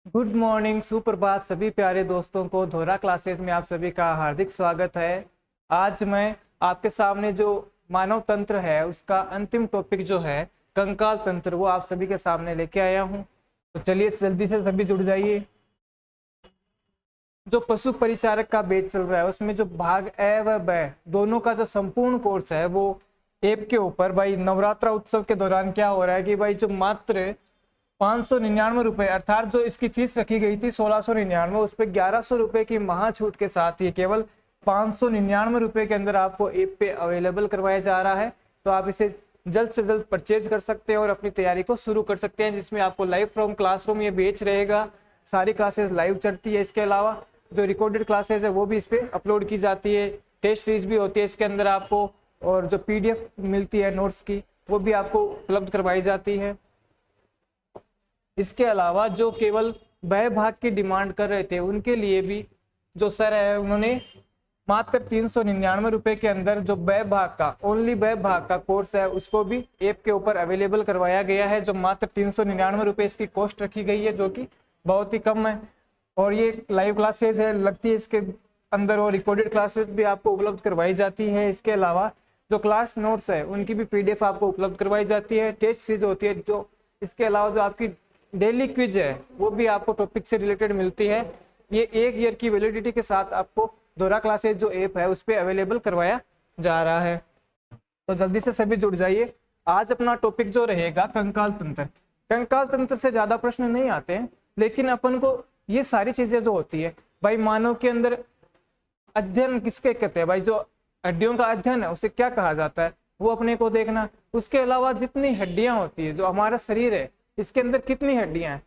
Good morning, सुप्रभात सभी प्यारे दोस्तों को। धोरा क्लासेस में आप सभी का हार्दिक स्वागत है। आज मैं आपके सामने जो मानव तंत्र है उसका अंतिम टॉपिक जो है कंकाल तंत्र, वो आप सभी के सामने लेके आया हूं। तो चलिए जल्दी से सभी जुड़ जाइए। जो पशु परिचारक का बैच चल रहा है उसमें जो भाग ए व ब दोनों का जो संपूर्ण कोर्स है वो ऐप के ऊपर भाई नवरात्रा उत्सव के दौरान क्या हो रहा है कि भाई जो मात्र 599 रुपए अर्थात जो इसकी फीस रखी गई थी 1699, उस पर 1100 रुपए की महा छूट के साथ ये केवल 599 रुपए के अंदर आपको ऐप पे अवेलेबल करवाया जा रहा है। तो आप इसे जल्द से जल्द परचेज कर सकते हैं और अपनी तैयारी को शुरू कर सकते हैं, जिसमें आपको लाइव फ्रॉम क्लासरूम ये बैच रहेगा। सारी क्लासेस लाइव चलती है। इसके अलावा जो रिकॉर्डेड क्लासेस है वो भी इस पर अपलोड की जाती है। टेस्ट सीरीज भी होती है इसके अंदर आपको, और जो पीडीएफ मिलती है नोट्स की वो भी आपको उपलब्ध करवाई जाती है। इसके अलावा जो केवल ब भाग की डिमांड कर रहे थे उनके लिए भी जो सर है उन्होंने मात्र 399 रुपए के अंदर जो ब भाग का ओनली ब भाग का कोर्स है उसको भी ऐप के ऊपर अवेलेबल करवाया गया है, जो मात्र 399 रुपए इसकी कॉस्ट रखी गई है, जो कि बहुत ही कम है। और ये लाइव क्लासेज है लगती है इसके अंदर, और रिकॉर्डेड क्लासेज भी आपको उपलब्ध करवाई जाती है। इसके अलावा जो क्लास नोट्स है उनकी भी पीडीएफ आपको उपलब्ध करवाई जाती है। टेस्ट सीरीज होती है जो, इसके अलावा जो आपकी डेली क्विज है वो भी आपको टॉपिक से रिलेटेड मिलती है। ये 1 ईयर की वैलिडिटी के साथ आपको दोहरा क्लासेज जो ऐप है उस पर अवेलेबल करवाया जा रहा है। तो जल्दी से सभी जुड़ जाइए। आज अपना टॉपिक जो रहेगा कंकाल तंत्र। कंकाल तंत्र से ज्यादा प्रश्न नहीं आते हैं, लेकिन अपन को ये सारी चीजें जो होती है भाई मानव के अंदर अध्ययन किसके कहते हैं, भाई जो हड्डियों का अध्ययन है उसे क्या कहा जाता है वो अपने को देखना। उसके अलावा जितनी हड्डियां होती है, जो हमारा शरीर है इसके अंदर कितनी हड्डियां हैं,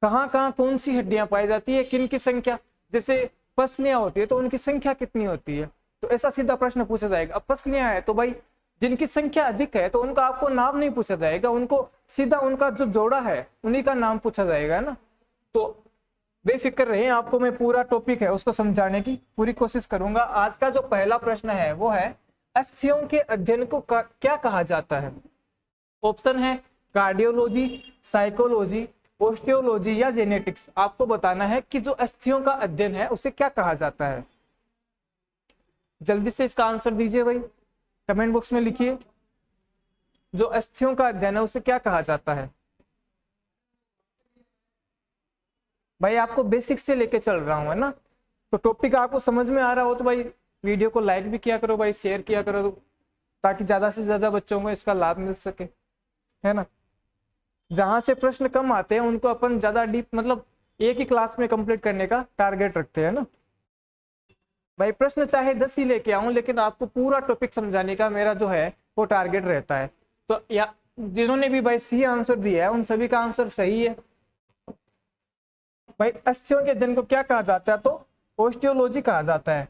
कहाँ कहाँ कौन सी हड्डियां पाई जाती है, किन की संख्या, जैसे पसलियां होती है तो उनकी संख्या कितनी होती है, तो ऐसा सीधा प्रश्न पूछा जाएगा। अब पसलियां है तो भाई जिनकी संख्या अधिक है तो उनका आपको नाम नहीं पूछा जाएगा, उनको सीधा उनका जो जोड़ा है उन्हीं का नाम पूछा जाएगा, है ना। तो बेफिक्र रहे, आपको मैं पूरा टॉपिक है उसको समझाने की पूरी कोशिश करूंगा। आज का जो पहला प्रश्न है वो है अस्थियों के अध्ययन को क्या कहा जाता है। ऑप्शन है कार्डियोलॉजी, साइकोलॉजी, ओस्टियोलॉजी या जेनेटिक्स। आपको बताना है कि जो अस्थियों का अध्ययन है उसे क्या कहा जाता है। जल्दी से इसका आंसर दीजिए भाई, कमेंट बॉक्स में लिखिए। जो अस्थियों का अध्ययन है उसे क्या कहा जाता है। भाई आपको बेसिक से लेके चल रहा हूं, है ना। तो टॉपिक आपको समझ में आ रहा हो तो भाई वीडियो को लाइक भी किया करो भाई, शेयर किया करो, ताकि ज्यादा से ज्यादा बच्चों को इसका लाभ मिल सके, है ना। जहां से प्रश्न कम आते हैं उनको अपन ज्यादा डीप मतलब एक ही क्लास में कंप्लीट करने का टारगेट रखते हैं ना। भाई प्रश्न चाहे 10 ही लेके आऊं, लेकिन आपको पूरा टॉपिक समझाने का मेरा जो है वो टारगेट रहता है। तो या जिन्होंने भी भाई सी आंसर दिया है उन सभी का आंसर सही है। भाई अस्थियों के अध्ययन को क्या कहा जाता है, तो ओस्टियोलॉजी कहा जाता है।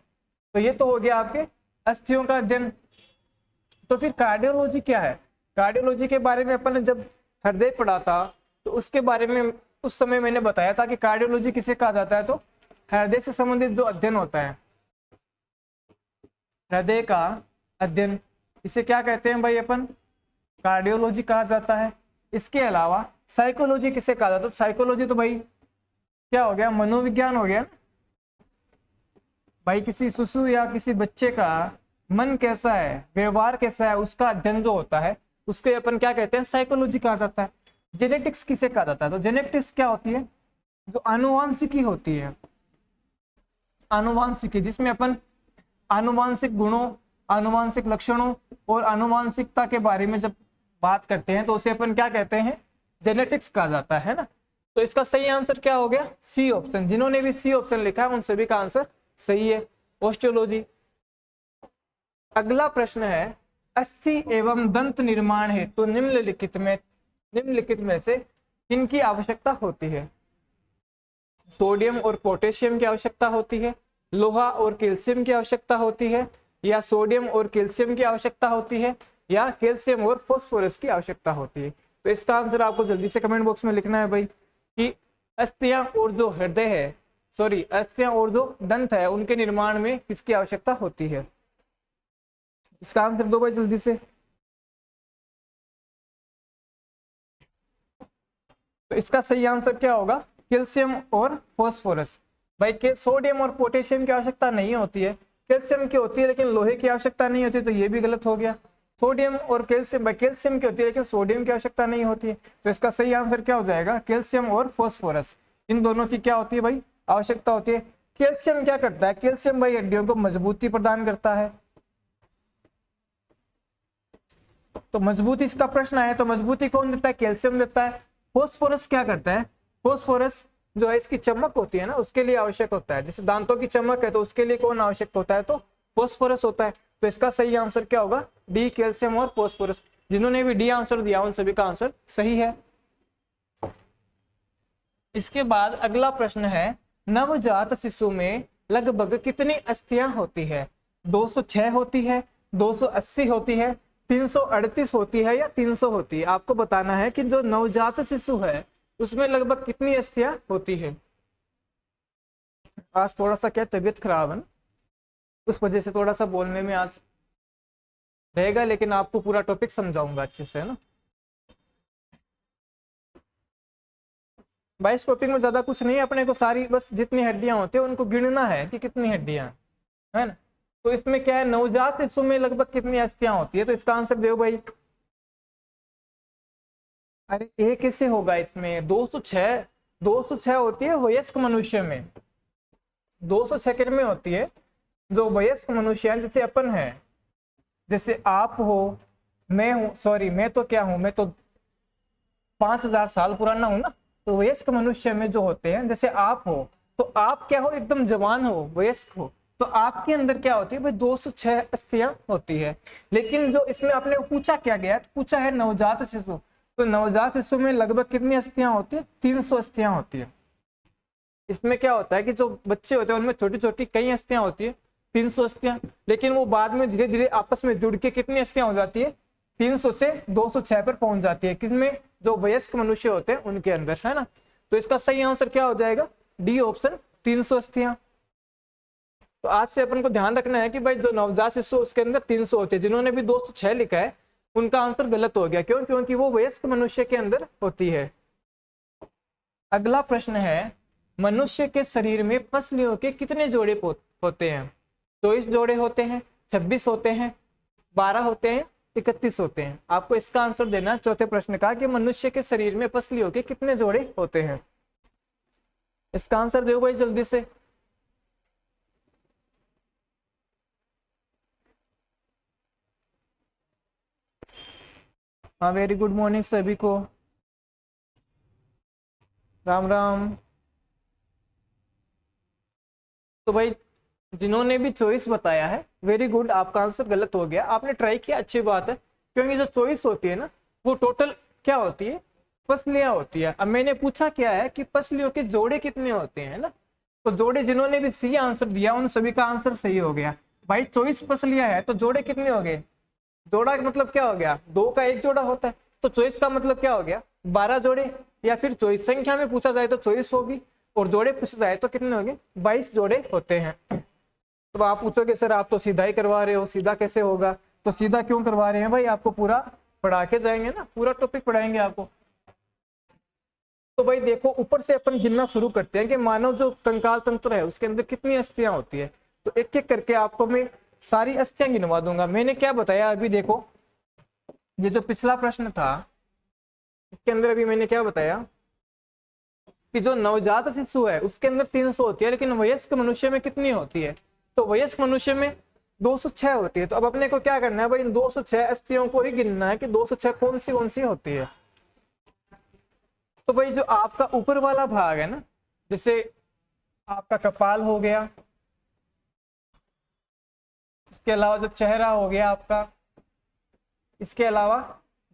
तो ये तो हो गया आपके अस्थियों का अध्ययन। तो फिर कार्डियोलॉजी क्या है। कार्डियोलॉजी के बारे में अपन ने जब हृदय पढ़ा था तो उसके बारे में उस समय मैंने बताया था कि कार्डियोलॉजी किसे कहा जाता है, तो हृदय से संबंधित जो अध्ययन होता है, हृदय का अध्ययन, इसे क्या कहते हैं भाई अपन, कार्डियोलॉजी कहा जाता है। इसके अलावा साइकोलॉजी किसे कहा जाता है। साइकोलॉजी तो भाई क्या हो गया, मनोविज्ञान हो गया ना। भाई किसी शिशु या किसी बच्चे का मन कैसा है, व्यवहार कैसा है, उसका अध्ययन जो होता है उसके अपन क्या कहते हैं, साइकोलॉजी कहा जाता है। जेनेटिक्स किसे कहा जाता है, तो जेनेटिक्स क्या होती है, जो आनुवांशिकी होती है, आनुवांशिकी, जिसमें अपन आनुवांशिक गुणों, आनुवांशिक लक्षणों और आनुवांशिकता के बारे में जब बात करते हैं तो उसे अपन क्या कहते हैं, जेनेटिक्स कहा जाता है ना। तो इसका सही आंसर क्या हो गया, सी ऑप्शन। जिन्होंने भी सी ऑप्शन लिखा है उन सभी का आंसर सही है, ओस्टियोलॉजी। अगला प्रश्न है अस्थि एवं दंत निर्माण है तो निम्नलिखित में से किनकी आवश्यकता होती है। सोडियम और पोटेशियम की आवश्यकता होती है, लोहा और कैल्शियम की आवश्यकता होती है, या सोडियम और कैल्शियम की आवश्यकता होती है, या कैल्शियम और फास्फोरस की आवश्यकता होती है। तो इसका आंसर आपको जल्दी से कमेंट बॉक्स में लिखना है भाई कि अस्थियां और जो हृदय है, सॉरी अस्थियां और जो दंत है उनके निर्माण में किसकी आवश्यकता होती है। इसका आंसर दो भाई जल्दी से। तो इसका सही आंसर क्या होगा, कैल्शियम और फॉस्फोरस। भाई सोडियम और पोटेशियम की आवश्यकता नहीं होती है, कैल्शियम की होती है लेकिन लोहे की आवश्यकता नहीं होती, तो ये भी गलत हो गया। सोडियम और कैल्शियम, भाई कैल्शियम की होती है लेकिन सोडियम की आवश्यकता नहीं होती है, तो इसका सही आंसर क्या हो जाएगा, कैल्शियम और फॉस्फोरस, इन दोनों की क्या होती है भाई, आवश्यकता होती है। कैल्शियम क्या करता है, कैल्शियम भाई हड्डियों को मजबूती प्रदान करता है, तो मजबूती इसका प्रश्न आया तो मजबूती कौन देता है, कैल्शियम देता है। फॉस्फोरस क्या करता है, फॉस्फोरस जो है इसकी चमक होती है ना उसके लिए आवश्यक होता है, जैसे दांतों की चमक है तो उसके लिए कौन आवश्यक होता है, तो फॉस्फोरस होता है। तो इसका सही आंसर क्या होगा, डी, कैल्शियम और फॉस्फोरस। जिन्होंने भी डी आंसर दिया उन सभी का आंसर सही है। इसके बाद अगला प्रश्न है, नवजात शिशु में लगभग कितनी अस्थियां होती है, 206 होती है, 280 होती है, 338 होती है या 300 होती है। आपको बताना है कि जो नवजात शिशु है उसमें लगभग कितनी अस्थियां होती है। आज थोड़ा सा क्या तबीयत खराब है ना, उस वजह से थोड़ा सा बोलने में आज रहेगा, लेकिन आपको पूरा टॉपिक समझाऊंगा अच्छे से, है ना। भाई इस टॉपिक में ज्यादा कुछ नहीं है, अपने को सारी बस जितनी हड्डियां होती है उनको गिनना है कि कितनी हड्डियां है ना। तो इसमें क्या है, नवजात शिशु में लगभग कितनी अस्थियां होती है, तो इसका आंसर दो भाई। अरे ए कैसे होगा, इसमें 206 होती है वयस्क मनुष्य में, 206 में होती है जो वयस्क मनुष्य है, जैसे अपन है, जैसे आप हो, मैं हूं, सॉरी मैं तो क्या हूं, मैं तो 5000 साल पुराना हूं ना। तो वयस्क मनुष्य में जो होते हैं, जैसे आप हो, तो आप क्या हो, एकदम जवान हो, वयस्क हो, तो आपके अंदर क्या होती है भाई, 206 अस्थियां होती है। लेकिन जो इसमें आपने पूछा क्या गया, पूछा है नवजात शिशु, तो नवजात शिशु में लगभग कितनी अस्थियां होती है, 300 अस्थियां होती है। इसमें क्या होता है कि जो बच्चे होते हैं उनमें छोटी छोटी कई अस्थियां होती है, 300 अस्थियां, लेकिन वो बाद में धीरे धीरे आपस में जुड़ के कितनी अस्थियां हो जाती है, 300 से 206 पर पहुंच जाती है, किसमें, जो वयस्क मनुष्य होते हैं उनके अंदर, है ना। तो इसका सही आंसर क्या हो जाएगा, डी ऑप्शन, 300 अस्थियां। तो आज से अपन को ध्यान रखना है कि भाई जो नवजात शिशु उसके अंदर 300 होते हैं, जिन्होंने भी 206 लिखा है उनका आंसर गलत हो गया, क्यों, क्योंकि वो वयस्क मनुष्य के अंदर होती है। अगला प्रश्न है, मनुष्य के शरीर में पसलियों के कितने जोड़े होते हैं, 24 जोड़े होते हैं, 26 होते हैं, 12 होते हैं, 31 होते हैं। आपको इसका आंसर देना। चौथे प्रश्न का कि मनुष्य के शरीर में पसलियों के कितने जोड़े होते हैं, इसका आंसर दो भाई जल्दी से। हाँ, वेरी गुड मॉर्निंग सभी को, राम राम। तो भाई जिन्होंने भी चॉइस बताया है, वेरी गुड, आपका आंसर गलत हो गया, आपने ट्राई किया, अच्छी बात है, क्योंकि जो चॉइस होती है ना वो टोटल क्या होती है, पसलियां होती है। अब मैंने पूछा क्या है कि पसलियों के जोड़े कितने होते हैं ना, तो जोड़े जिन्होंने भी सी आंसर दिया उन सभी का आंसर सही हो गया। भाई 24 पसलियां है तो जोड़े कितने हो गए, जोड़ा मतलब क्या हो गया, 2 का 1 जोड़ा होता है, तो 24 का मतलब क्या हो गया, 12 जोड़े, या फिर 24 संख्या में पूछा जाए तो 24 होगी, और जोड़े पूछा जाए तो कितने होंगे, 22 जोड़े होते हैं। तो आप पूछोगे सर आप तो सीधा ही करवा रहे हो, सीधा कैसे होगा, तो सीधा क्यों करवा रहे हैं भाई, आपको पूरा पढ़ा के जाएंगे ना, पूरा टॉपिक पढ़ाएंगे आपको। तो भाई देखो ऊपर से अपन गिनना शुरू करते हैं कि मानव जो कंकाल तंत्र है उसके अंदर कितनी अस्थियां होती है, तो एक एक करके आपको मैं सारी अस्थियां गिनवा दूंगा। मैंने क्या बताया अभी देखो, ये जो पिछला प्रश्न था इसके अंदर अभी मैंने क्या बताया कि जो नवजात शिशु है उसके अंदर 300 होती है, लेकिन वयस्क मनुष्य में कितनी होती है, तो वयस्क मनुष्य में 206 होती है। तो अब अपने को क्या करना है भाई, इन 206 अस्थियों को ही गिनना है कि 206 कौन सी होती है। तो भाई जो आपका ऊपर वाला भाग है ना, जैसे आपका कपाल हो गया, इसके अलावा जो चेहरा हो गया आपका, इसके अलावा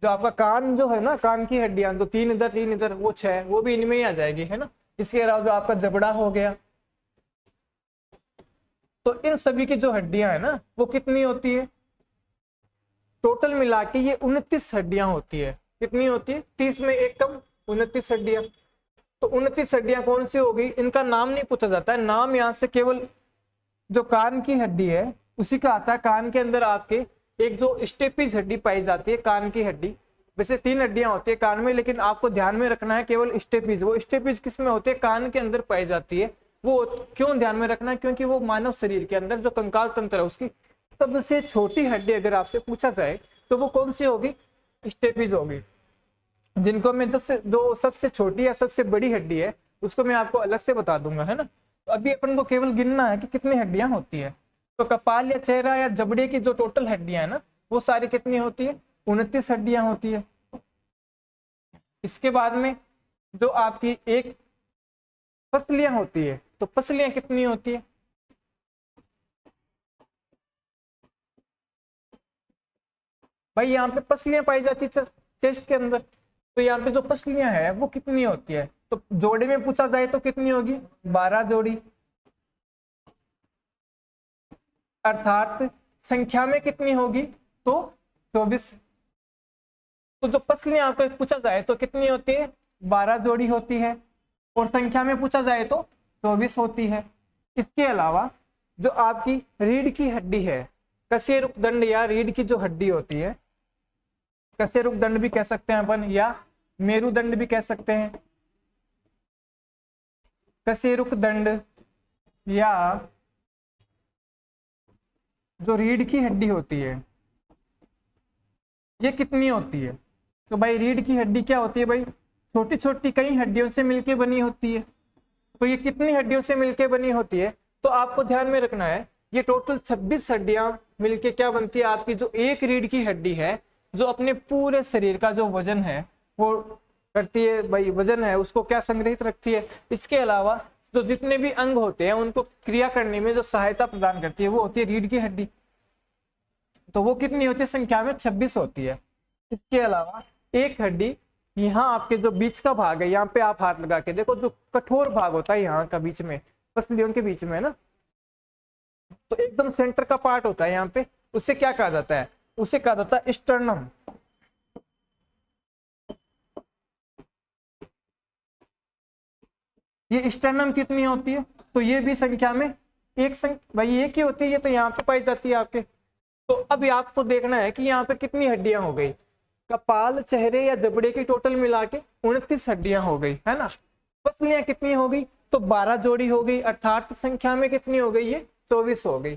जो आपका कान जो है ना, कान की हड्डियां तो 3 इधर वो 6, वो भी इनमें ही आ जाएगी, है ना। इसके अलावा जो आपका जबड़ा हो गया, तो इन सभी की जो हड्डियां है ना वो कितनी होती है, टोटल मिला के ये 29 हड्डियां होती है। कितनी होती है, 30 में 1 कम, 29 हड्डियां। तो 29 हड्डियां कौन सी हो गई, इनका नाम नहीं पूछा जाता है, नाम यहाँ से केवल जो कान की हड्डी है उसी का आता है। कान के अंदर आपके एक जो स्टेपीज हड्डी पाई जाती है, कान की हड्डी, वैसे 3 हड्डियां होती है कान में, लेकिन आपको ध्यान में रखना है केवल स्टेपीज। वो स्टेपीज किस में होती है? कान के अंदर पाई जाती है। वो क्यों ध्यान में रखना है? क्योंकि वो मानव शरीर के अंदर जो कंकाल तंत्र है उसकी सबसे छोटी हड्डी अगर आपसे पूछा जाए तो वो कौन सी होगी? स्टेपीज होगी। जिनको मैं जो सबसे छोटी या सबसे बड़ी हड्डी है उसको मैं आपको अलग से बता दूंगा, है ना। तो अभी अपन को केवल गिनना है कि कितनी हड्डियां होती है। तो कपाल या चेहरा या जबड़े की जो टोटल हड्डियां है ना वो सारी कितनी होती है? 29 हड्डियां होती है। इसके बाद में जो आपकी एक पसलियां होती है, तो पसलियां कितनी होती है? भाई यहाँ पे पसलियां पाई जाती है चेस्ट के अंदर। तो यहाँ पे जो पसलियां है वो कितनी होती है? तो जोड़ी में पूछा जाए तो कितनी होगी? 12 जोड़ी। अर्थात संख्या में कितनी होगी? तो 24। तो जो पसलियां आपको पूछा जाए तो कितनी होती है? 12 जोड़ी होती है। और संख्या में पूछा जाए तो 24 होती है। इसके अलावा जो आपकी रीढ़ की हड्डी है, कशेरुकदंड या रीढ़ की जो हड्डी होती है, कशेरुकदंड भी कह सकते हैं अपन या मेरुदंड भी कह सकते हैं। कशेरुकदंड या जो रीढ़ की हड्डी होती है ये कितनी होती है? तो भाई रीढ़ की हड्डी क्या होती है भाई? छोटी छोटी कई हड्डियों से मिलके बनी होती है। तो ये कितनी हड्डियों से मिलके बनी होती है? तो आपको ध्यान में रखना है ये टोटल 26 हड्डियां मिलके क्या बनती है? आपकी जो एक रीढ़ की हड्डी है जो अपने पूरे शरीर का जो वजन है वो करती है, भाई वजन है उसको क्या संग्रहित रखती है। इसके अलावा जो जितने भी अंग होते हैं उनको क्रिया करने में जो सहायता प्रदान करती है वो होती है रीढ़ की हड्डी। तो वो कितनी होती है? संख्या में 26 होती है। इसके अलावा एक हड्डी यहाँ आपके जो बीच का भाग है, यहाँ पे आप हाथ लगा के देखो, जो कठोर भाग होता है यहाँ का बीच में, पसलियों के बीच में है ना, तो एकदम सेंटर का पार्ट होता है यहाँ पे, उसे क्या कहा जाता है? उसे कहा जाता है स्टर्नम। ये स्टर्नम कितनी होती है? तो ये भी संख्या में भाई एक ही होती है, ये तो यहाँ पे पाई जाती है आपके। तो अभी आपको देखना है कि यहाँ पे कितनी हड्डियां हो गई। कपाल, चेहरे या जबड़े की टोटल मिला के 29 हड्डियां हो गई, है ना। पसलियां कितनी हो गई? तो 12 जोड़ी हो गई, अर्थात संख्या में कितनी हो गई? ये 24 हो गई।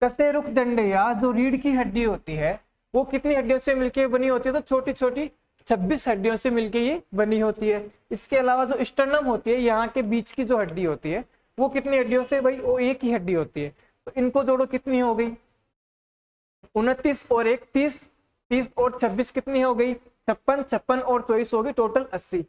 कशेरुकदंड या जो रीढ़ की हड्डी होती है वो कितनी हड्डियों से मिलकर बनी होती है? तो छोटी छोटी 26 हड्डियों से मिलकर ये बनी होती है। इसके अलावा जो स्टर्नम होती है, यहाँ के बीच की जो हड्डी होती है वो कितनी हड्डियों से? भाई वो एक ही हड्डी होती है। तो इनको जोड़ो, कितनी हो गई? 29 और 1 30, 30 और 26 कितनी हो गई? 56, 56 और 24 हो गई, टोटल 80।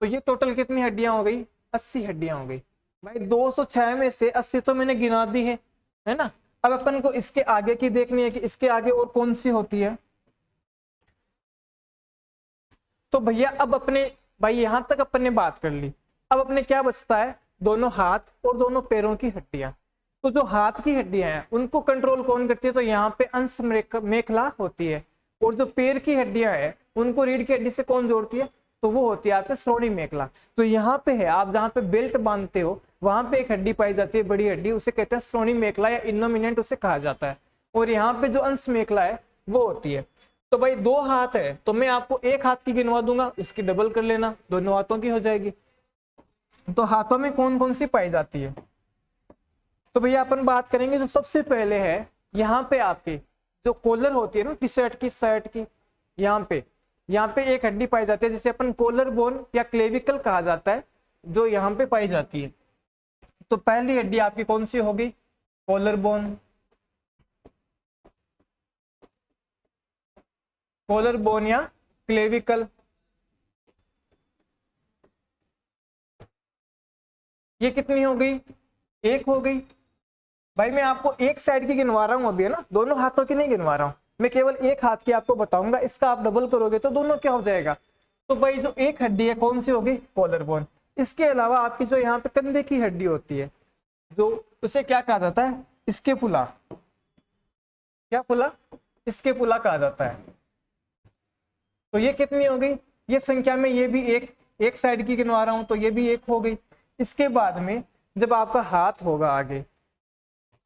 तो ये टोटल कितनी हड्डियां हो गई? 80 हड्डियां हो गई। भाई 206 में से 80 तो मैंने गिना दी है ना। अब अपन को इसके आगे की देखनी है कि इसके आगे और कौन सी होती है। तो भैया अब अपने भाई यहां तक अपन ने बात कर ली। अब अपने क्या बचता है? दोनों हाथ और दोनों पैरों की हड्डियां। तो जो हाथ की हड्डियां हैं उनको कंट्रोल कौन करती है? तो यहाँ पे अंश मेखला होती है। और जो पैर की हड्डियां हैं उनको रीढ़ की हड्डी से कौन जोड़ती है? तो वो होती है आपके श्रोणि मेखला। तो यहाँ पे है, आप जहाँ पे बेल्ट बांधते हो वहां पे एक हड्डी पाई जाती है, बड़ी हड्डी, उसे कहते हैं श्रोणि मेखला या इनोमिनेंट उसे कहा जाता है। और यहाँ पे जो अंश मेखला है वो होती है। तो भाई 2 हाथ है तो मैं आपको एक हाथ की गिनवा दूंगा, इसकी डबल कर लेना, दोनों हाथों की हो जाएगी। तो हाथों में कौन कौन सी पाई जाती है? तो भैया अपन बात करेंगे जो सबसे पहले है यहाँ पे आपकी जो कॉलर होती है ना टी शर्ट की, शर्ट की, यहाँ पे एक हड्डी पाई जाती है जिसे अपन कॉलर बोन या क्लेविकल कहा जाता है, जो यहाँ पे पाई जाती है। तो पहली हड्डी आपकी कौन सी होगी? Collarbone. कॉलर बोन या क्लेविकल। ये कितनी हो गई? एक हो गई। भाई मैं आपको एक साइड की गिनवा रहा हूं अभी, है ना, दोनों हाथों की नहीं गिनवा रहा हूं, मैं केवल एक हाथ की आपको बताऊंगा। इसका आप डबल करोगे तो दोनों क्या हो जाएगा? तो भाई जो एक हड्डी है कौन सी होगी? Collarbone. इसके अलावा आपकी जो यहाँ पे कंधे की हड्डी होती है, जो उसे क्या कहा जाता है? स्कैपुला। क्या पुला? स्कैपुला कहा जाता है। तो ये कितनी हो गई? ये संख्या में ये भी एक साइड की गिनवा रहा हूं तो ये भी एक हो गई। इसके बाद में जब आपका हाथ होगा आगे,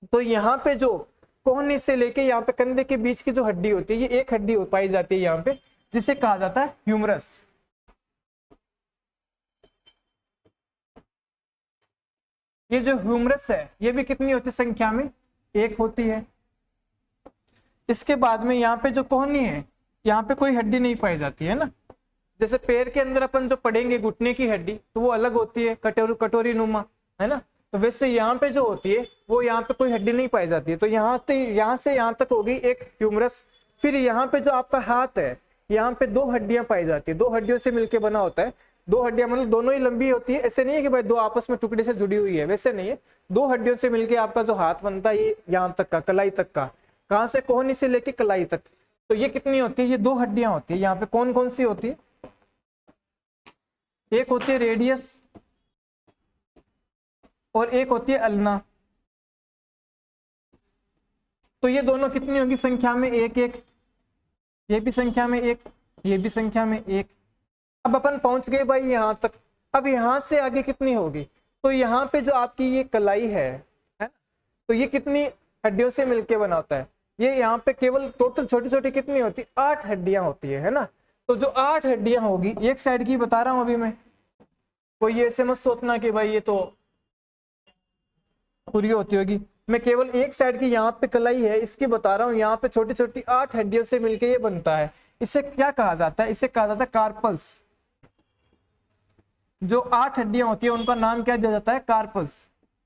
तो यहाँ पे जो कोहनी से लेके यहाँ पे कंधे के बीच की जो हड्डी होती है, ये एक हड्डी पाई जाती है यहाँ पे, जिसे कहा जाता है ह्यूमरस। ये जो ह्यूमरस है ये भी कितनी होती है संख्या में, एक होती है। इसके बाद में यहाँ पे जो कोहनी है, यहाँ पे कोई हड्डी नहीं पाई जाती है ना। जैसे पैर के अंदर अपन जो पढ़ेंगे घुटने की हड्डी, तो वो अलग होती है, कटोरी नुमा, है ना। तो वैसे यहाँ पे जो होती है वो यहाँ पे कोई हड्डी नहीं पाई जाती है। तो यहाँ से यहाँ तक होगी एक ह्यूमरस। फिर यहाँ पे जो आपका हाथ है, यहाँ पे दो हड्डियां पाई जाती है, दो हड्डियों से मिलकर बना होता है। दो हड्डियां मतलब दोनों ही लंबी होती है, ऐसे नहीं है कि भाई दो आपस में टुकड़े से जुड़ी हुई है, वैसे नहीं है। दो हड्डियों से मिलके आपका जो हाथ बनता है ये यहाँ तक का, कलाई तक का, कहाँ से, कोहनी से लेके कलाई तक। तो ये कितनी होती है, ये दो हड्डियां होती है। यहाँ पे कौन कौन सी होती है, एक होती है रेडियस और एक होती है अल्ना। तो ये दोनों कितनी होगी संख्या में, एक एक, ये भी संख्या में एक, ये भी संख्या में एक। अब अपन पहुंच गए भाई यहाँ तक। अब यहाँ से आगे कितनी होगी, तो यहाँ पे जो आपकी ये कलाई है ना, तो ये कितनी हड्डियों से मिलके बना होता है। ये यहाँ पे केवल टोटल छोटी छोटी कितनी होती है, 8 हड्डियां होती है ना। तो जो 8 हड्डियां होगी, एक साइड की बता रहा हूं अभी मैं, कोई ऐसे मत सोचना कि भाई ये तो पूरी होती होगी। मैं केवल एक साइड की यहाँ पे कलाई है इसकी बता रहा हूँ। यहाँ पे छोटी छोटी 8 हड्डियों से मिलके ये बनता है। इसे क्या कहा जाता है, इसे कहा जाता है कार्पल्स। जो 8 हड्डियां होती है उनका नाम क्या दिया जाता है, कार्पल्स।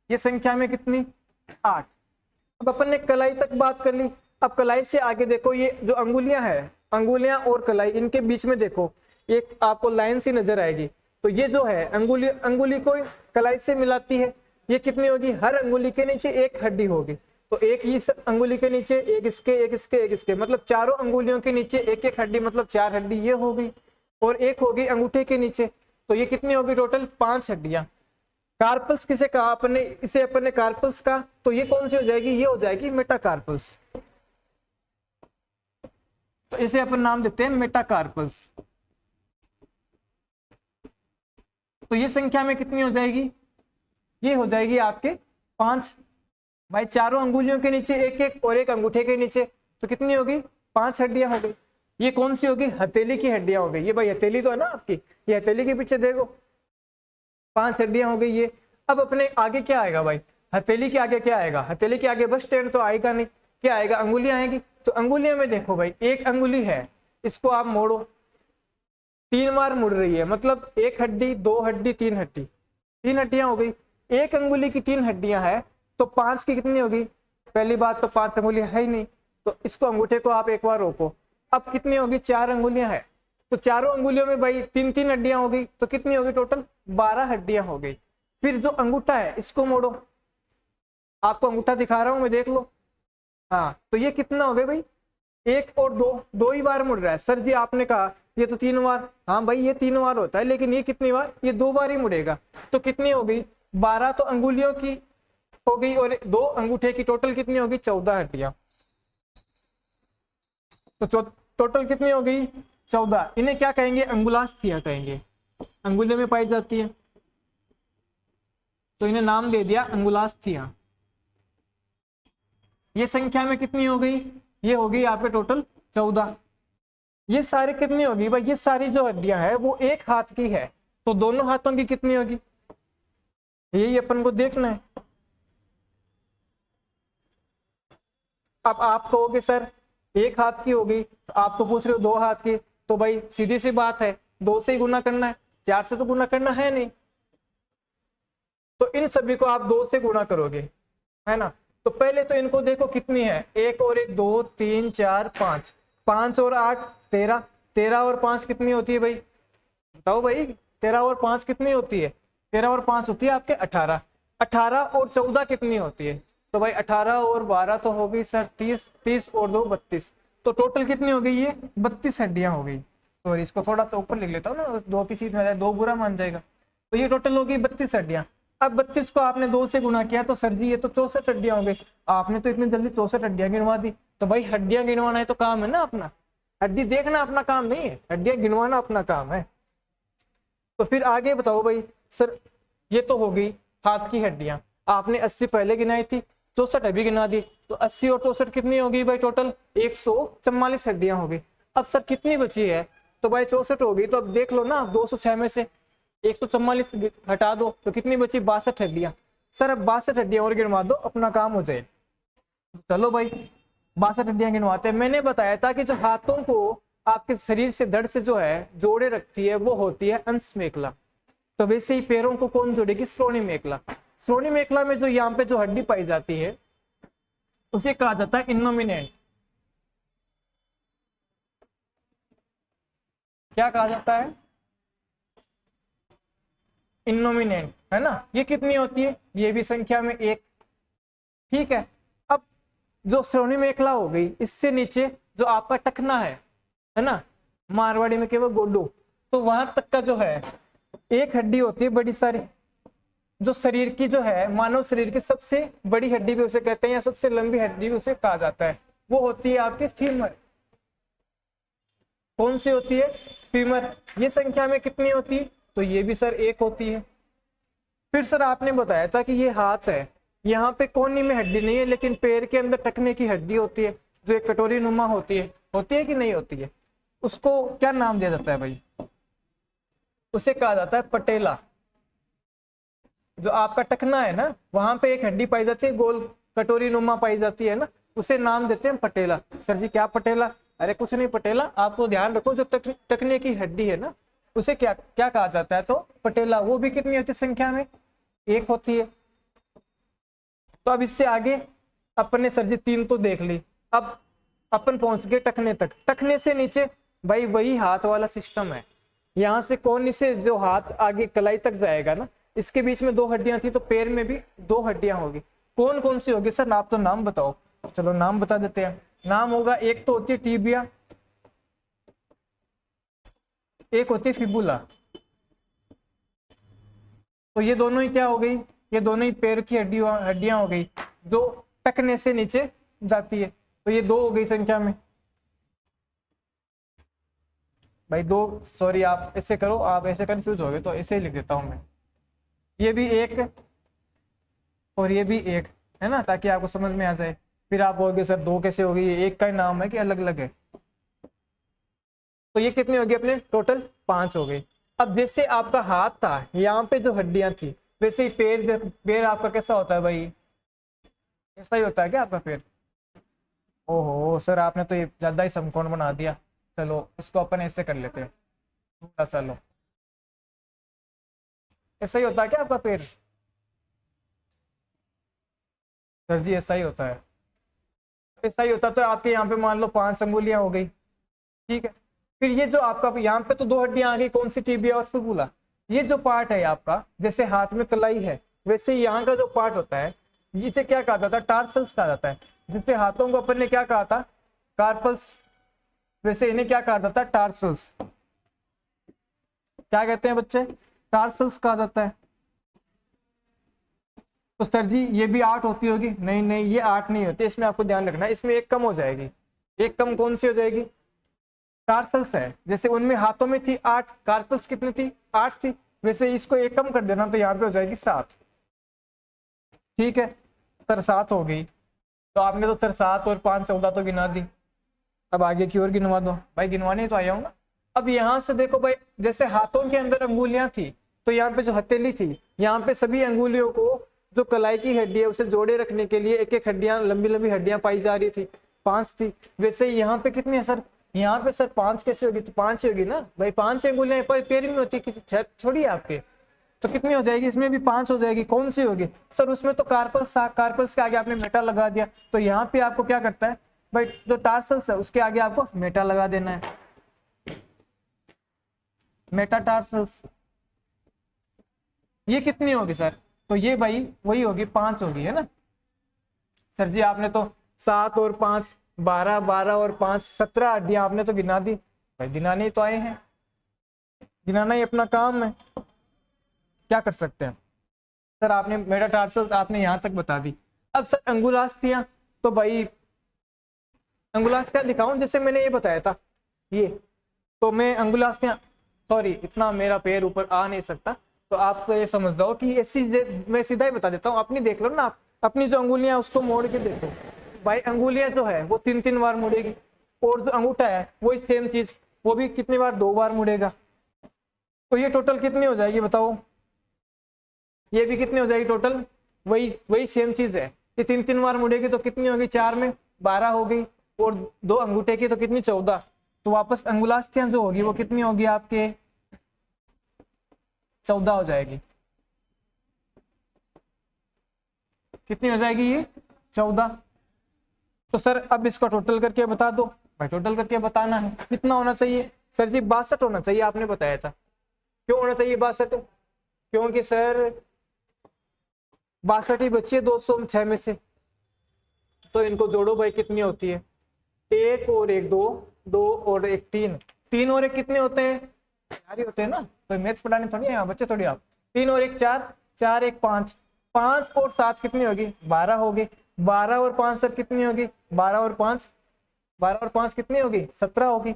ये संख्या में कितनी, 8। अब अपन ने कलाई तक बात कर ली। अब कलाई से आगे देखो, ये जो अंगुलियां है, अंगुलियां और कलाई, इनके बीच में देखो एक आपको लाइन सी नजर आएगी। तो ये जो है अंगुली को कलाई से मिलाती है। ये कितनी होगी, हर अंगुली के नीचे एक हड्डी होगी। तो एक ही अंगुली के नीचे, एक इसके, एक इसके, एक इसके, मतलब चारों अंगुलियों के नीचे एक एक हड्डी, मतलब 4 हड्डी ये हो गई। और एक होगी अंगूठे के नीचे, तो ये कितनी होगी टोटल, 5 हड्डियां। कार्पल्स किसे कहा अपने, इसे अपने कार्पल्स का। तो ये कौन सी हो जाएगी, ये हो जाएगी मेटाकार्पल्स। तो इसे अपन नाम देते हैं मेटाकार्पल्स। तो ये संख्या में कितनी हो जाएगी, ये हो जाएगी आपके 5। भाई चारों अंगुलियों के नीचे एक एक और एक अंगूठे के नीचे, तो कितनी होगी, 5 हड्डियां हो गई। ये कौन सी होगी, हथेली की हड्डियां हो गई। ये भाई हथेली तो है ना आपकी, ये हथेली के पीछे देखो 5 हड्डियां हो गई ये। अब अपने आगे क्या आएगा भाई, हथेली के आगे क्या आएगा, हथेली के आगे बस स्टैंड तो आएगा नहीं, क्या आएगा, अंगुलियां आएगी। तो अंगुलियों में देखो भाई, एक अंगुली है, इसको आप मोड़ो, 3 बार मुड़ रही है, मतलब 1 हड्डी, 2 हड्डी, 3 हड्डी, 3 हड्डियां हो गई। एक अंगुली की 3 हड्डियां है, तो 5 की कितनी होगी, पहली बात तो 5 अंगुलियां है ही नहीं, तो इसको अंगूठे को आप एक बार रोको। अब कितनी होगी, 4 अंगुलियां है, तो चारों अंगुलियों में भाई 3-3 हड्डियां हो गई, तो कितनी होगी टोटल, 12 हड्डियां हो गई। फिर जो अंगूठा है इसको मोड़ो, आपको अंगूठा दिखा रहा हूं मैं, देख लो। हाँ, तो ये कितना हो गया भाई, 1 और 2 ही बार मुड़ रहा है। सर जी आपने कहा ये तो 3 बार, हाँ भाई ये 3 बार होता है, लेकिन ये कितनी बार, ये 2 बार ही मुड़ेगा। तो कितनी हो गई, 12 तो अंगुलियों की हो गई और 2 अंगूठे की, टोटल कितनी होगी, 14 हड्डियां। तो टोटल कितनी हो गई, 14। इन्हें क्या कहेंगे, अंगुलास्थ्या कहेंगे, अंगुलियों में पाई जाती है, तो इन्हें नाम दे दिया अंगुलास्थ्या। ये संख्या में कितनी हो गई, ये हो गई यहाँ पे टोटल 14। ये सारी कितनी होगी भाई, ये सारी जो हड्डियां हैं वो एक हाथ की है, तो दोनों हाथों की कितनी होगी, यही अपन को देखना है। अब आप कहोगे सर एक हाथ की होगी, तो आप तो पूछ रहे हो 2 हाथ की, तो भाई सीधी सी बात है, 2 से ही गुना करना है, 4 से तो गुना करना है नहीं। तो इन सभी को आप 2 से गुना करोगे, है ना। तो पहले तो इनको देखो कितनी है, 1 और 1 2 3 4 5, 5 और 8 13, 13 और 5 कितनी होती है भाई, बताओ भाई, 13 और 5 कितनी होती है, 13 और 5 होती है आपके 18, 18 और 14 कितनी होती है, तो भाई 18 और 12 तो हो गई सर 30, 30 और 2 32, तो टोटल कितनी हो गई, ये 32 हड्डियां हो गई। सॉरी, इसको थोड़ा सा ऊपर लिख लेता हूँ ना, 2 की सीट में जाए, 2 बुरा मान जाएगा। तो ये टोटल हो गई 32 हड्डियां। अब 32 को आपने 2 से गुना किया, तो सर जी ये तो 64 हड्डियां हो गई। आपने तो इतनी जल्दी 64 हड्डियां गिनवा दी, तो भाई हड्डियां गिनवाना है तो काम है ना अपना, हड्डी देखना अपना काम नहीं है, हड्डियां गिनवाना अपना काम है। तो फिर आगे बताओ भाई, सर ये तो हो गई हाथ की हड्डियां, आपने 80 पहले गिनाई थी, 64 अभी गिना दी, तो 80 और 64 कितनी होगी भाई टोटल, 144 हड्डियां हो गई। अब सर कितनी बची है, तो भाई 64 हो गई। तो अब देख लो ना, 206 में से 144 हटा दो तो कितनी बची, 62 हड्डियां। सर अब 62 हड्डियां और गिनवा दो, अपना काम हो जाए। चलो भाई 62 हड्डियां गिनवाते हैं। मैंने बताया था कि जो हाथों को आपके शरीर से धड़ से जो है जोड़े रखती है वो होती है अंश मेखला। तो वैसे ही पैरों को कौन जोड़ेगी, श्रोणी मेखला। श्रोणी मेखला में जो यहाँ पे जो हड्डी पाई जाती है उसे कहा जाता है इनोमिनेंट। क्या कहा जाता है, इनोमिनेंट, है ना। ये कितनी होती है, ये भी संख्या में 1। ठीक है, अब जो श्रोणी मेखला हो गई, इससे नीचे जो आपका टखना है ना, मारवाड़ी में केवल गोडू, तो वहां तक का जो है एक हड्डी होती है बड़ी सारी, जो शरीर की जो है मानव शरीर की सबसे बड़ी हड्डी भी उसे कहते हैं, या सबसे लंबी हड्डी भी उसे कहा जाता है। वो होती है आपकी फीमर। कौन सी होती है, फीमर। ये संख्या में कितनी होती है, तो ये भी सर 1 होती है। फिर सर आपने बताया था कि ये हाथ है, यहाँ पे कोहनी में हड्डी नहीं है, लेकिन पैर के अंदर टखने की हड्डी होती है जो एक कटोरी नुमा होती है कि नहीं होती है। उसको क्या नाम दिया जाता है भाई, उसे कहा जाता है पटेला। जो आपका टखना है ना, वहां पे एक हड्डी पाई जाती है, गोल कटोरी नुमा पाई जाती है ना, उसे नाम देते हैं पटेला। सर जी क्या पटेला, अरे कुछ नहीं पटेला, आपको ध्यान रखो जो टखने की हड्डी है ना, उसे क्या क्या कहा जाता है, तो पटेला। वो भी कितनी होती है संख्या में, 1 होती है। तो अब इससे आगे अपन ने सर जी 3 तो देख ली, अब अपन पहुंच गए टखने तक। टखने से नीचे भाई वही हाथ वाला सिस्टम है, यहाँ से कोहनी से जो हाथ आगे कलाई तक जाएगा ना, इसके बीच में 2 हड्डियां थी, तो पैर में भी 2 हड्डियां होगी। कौन कौन सी होगी सर, आप तो नाम बताओ। चलो नाम बता देते हैं। नाम होगा, एक तो होती है टीबिया, एक होती है फिबुला। तो ये दोनों ही क्या हो गई, ये दोनों ही पैर की हड्डियां हो गई जो टखने से नीचे जाती है। तो ये 2 हो गई संख्या में भाई, 2। सॉरी आप ऐसे करो, आप ऐसे कंफ्यूज हो गए तो ऐसे ही लिख देता हूं मैं। ये भी 1 और ये भी 1, है ना, ताकि आपको समझ में आ जाए। फिर आप बोलोगे सर 2 कैसे होगी, ये 1 का ही नाम है कि अलग अलग है। तो ये कितनी होगी अपने, टोटल 5 हो गई। अब जैसे आपका हाथ था, यहाँ पे जो हड्डियां थी, वैसे ही पैर आपका कैसा होता है भाई, ऐसा ही होता है क्या आपका पैर। ओहो सर आपने तो ये ज्यादा ही समकोण बना दिया। चलो इसको अपन ऐसे कर लेते हैं, थोड़ा सा लो, ऐसा ही होता है क्या आपका पैर। सर जी ऐसा ही होता है, ऐसा ही होता। तो आपके यहाँ पे मान लो 5 अंगुलियां हो गई, ठीक है। फिर ये जो आपका यहाँ पे तो 2 हड्डियां आ गई, कौन सी, टिबिया और फिबुला। ये जो पार्ट है आपका, जैसे हाथ में कलाई है, वैसे यहाँ का जो पार्ट होता है, इसे क्या कहा जाता है, टार्सल्स कहा जाता है। जिससे हाथों को अपन ने क्या कहा था, कार्पल्स, वैसे इन्हें क्या कहा जाता है, टार्सल्स। क्या कहते हैं बच्चे, टार्सल्स कहा जाता है। तो सर जी ये भी 8 होती होगी, नहीं नहीं ये 8 नहीं होती, इसमें आपको ध्यान रखना है, इसमें 1 कम हो जाएगी। 1 कम कौन सी हो जाएगी, टार्सल्स है। जैसे उनमें हाथों में थी 8, कार्पल्स कितनी थी, 8 थी, वैसे इसको 1 कम कर देना तो यहाँ पे हो जाएगी 7। ठीक है सर 7 हो गई। तो आपने तो सर 7 और 5 14 तो गिना दी, अब आगे की ओर गिनवा दो भाई, गिनवाने तो आया हूँ ना। अब यहाँ से देखो भाई, जैसे हाथों के अंदर अंगुलियां थी, तो यहाँ पे जो हथेली थी, यहाँ पे सभी अंगुलियों को जो कलाई की हड्डी है उसे जोड़े रखने के लिए एक एक हड्डियां, लंबी लंबी हड्डियां पाई जा रही थी, 5 थी। वैसे यहाँ पे कितनी है सर, यहाँ पे सर 5 कैसे होगी, तो 5 होगी ना भाई, 5 अंगुलियां पैर में होती, किसी छह थोड़ी है आपके, तो कितनी हो जाएगी, इसमें भी 5 हो जाएगी। कौन सी होगी सर, उसमें तो कार्पल्स, कार्पल्स के आगे आपने मेटा लगा दिया, तो यहाँ पे आपको क्या करता है भाई, जो टार्सल्स है उसके आगे आपको मेटा लगा देना है, मेटाटार्सल्स। ये कितनी होगी सर, तो ये भाई वही होगी, 5 होगी, है ना। सर जी आपने तो 7 और 5 12, 12 और 5 17 हड्डियां आपने तो गिना दी भाई, गिनाने ही तो आए हैं, गिनाना ही अपना काम है, क्या कर सकते हैं। सर आपने मेटाटार्सल्स आपने यहाँ तक बता दी। अब सर अंगुलास्थियां, तो भाई अंगुलास्थियां दिखाऊं, जैसे मैंने ये बताया था, ये तो मैं अंगुलास्थियां, सॉरी इतना मेरा पैर ऊपर आ नहीं सकता, तो आप तो ये समझ जाओ कि ऐसी, मैं सीधा ही बता देता हूँ, अपनी देख लो ना आप, अपनी जो अंगुलियां उसको मोड़ के देखो भाई, अंगुलियां जो है वो 3-3 बार मुड़ेगी, और जो अंगूठा है वो सेम चीज, वो भी कितनी बार, 2 बार मुड़ेगा। तो ये टोटल कितनी हो जाएगी बताओ, ये भी कितनी हो जाएगी टोटल, वही वही सेम चीज है। ये 3 बार मुड़ेगी तो कितनी होगी, 4 में 12 हो गई, और 2 अंगूठे की तो कितनी, 14। तो वापस अंगुलास्थियां जो होगी वो कितनी होगी आपके, 14 हो जाएगी। कितनी हो जाएगी ये, 14। तो सर अब इसका टोटल करके बता दो। भाई टोटल करके बताना है, कितना होना चाहिए सर जी, 62 होना चाहिए, आपने बताया था। क्यों होना चाहिए 62, क्योंकि सर 62 ही बची है 206 में से। तो इनको जोड़ो भाई, कितनी होती है, 1 और 1 2, 2 और 1 3, 3 और 1 कितने होते हैं, 4 ही होते हैं ना। तो मैथ्स पढ़ाने थोड़ी है बच्चे, थोड़ी आप। 3 और 1 4, 4 1 5, 5 और 7 कितनी होगी, 12 होगी। 12 और 5 सर कितनी होगी, 12 और 5, 12 और 5 कितनी होगी, 17 होगी।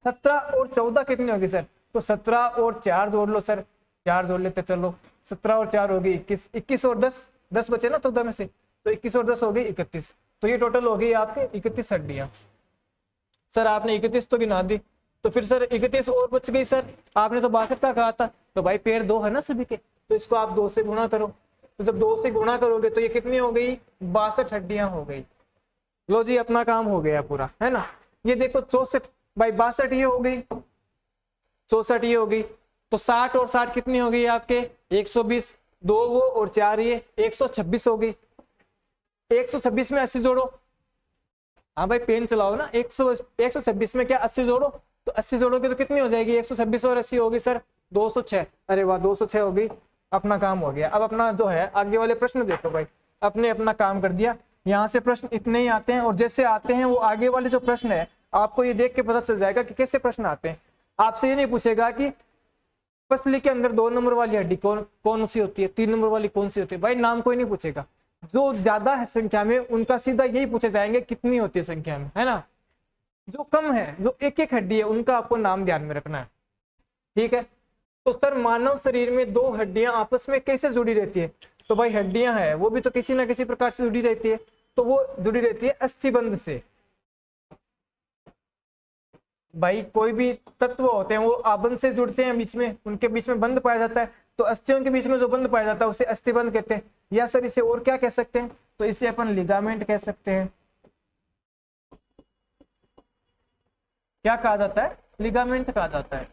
17 और 14 कितनी होगी सर, तो 17 और 4 जोड़ लो सर, 4 जोड़ लेते चलो, 17 और 4 होगी 21, 21 और 10, 10 बचे ना 14 में से, तो 21 और 10 हो गई 31। तो ये टोटल हो गई आपके 31 हड्डियां। सर आपने 31 तो गिना दी, तो फिर सर 31 और बच गई सर, आपने तो 62 का कहा था। तो भाई पैर 2 है ना सभी के, तो इसको आप 2 से गुणा करो। तो जब 2 से गुणा करोगे तो ये कितनी हो गई, 62 हड्डियां हो गई। लो जी अपना काम हो गया पूरा, है ना। ये देखो 64 भाई 62 ये हो गई, 64 ये हो गई। तो 60 और 60 कितनी हो गई आपके, 120, 2 वो और 4 ये, 126 हो गई। 126 में 80 जोड़ो, हाँ भाई पेन चलाओ ना। 126 में क्या 80 जोड़ो, तो 80 जोड़ोगे तो कितनी हो जाएगी, 126 और 80 होगी सर 206। अरे वाह 206 हो गई, अपना काम हो गया। अब अपना जो है आगे वाले प्रश्न देखो भाई, अपने अपना काम कर दिया। यहाँ से प्रश्न इतने ही आते हैं, और जैसे आते हैं वो आगे वाले जो प्रश्न है आपको ये देख के पता चल जाएगा कि कैसे प्रश्न आते हैं। आपसे ये नहीं पूछेगा कि पसली के अंदर 2 नंबर वाली हड्डी कौन सी होती है, 3 नंबर वाली कौन सी होती है, भाई नाम कोई नहीं पूछेगा। जो ज्यादा है संख्या में उनका सीधा यही पूछे जाएंगे कितनी होती है संख्या में, है ना। जो कम है, जो एक एक हड्डी है, उनका आपको नाम ध्यान में रखना है, ठीक है। तो सर मानव शरीर में 2 हड्डियां आपस में कैसे जुड़ी रहती है, तो भाई हड्डियां हैं वो भी तो किसी ना किसी प्रकार से जुड़ी रहती है। तो वो जुड़ी रहती है अस्थिबंध से। भाई कोई भी तत्व होते हैं वो आबंध से जुड़ते हैं, बीच में उनके बीच में बंध पाया जाता है। तो अस्थियों के बीच में जो बंध पाया जाता है उसे अस्थिबंध कहते हैं। या सर इसे और क्या कह सकते हैं, तो इसे अपन लिगामेंट कह सकते हैं। क्या कहा जाता है, लिगामेंट कहा जाता है।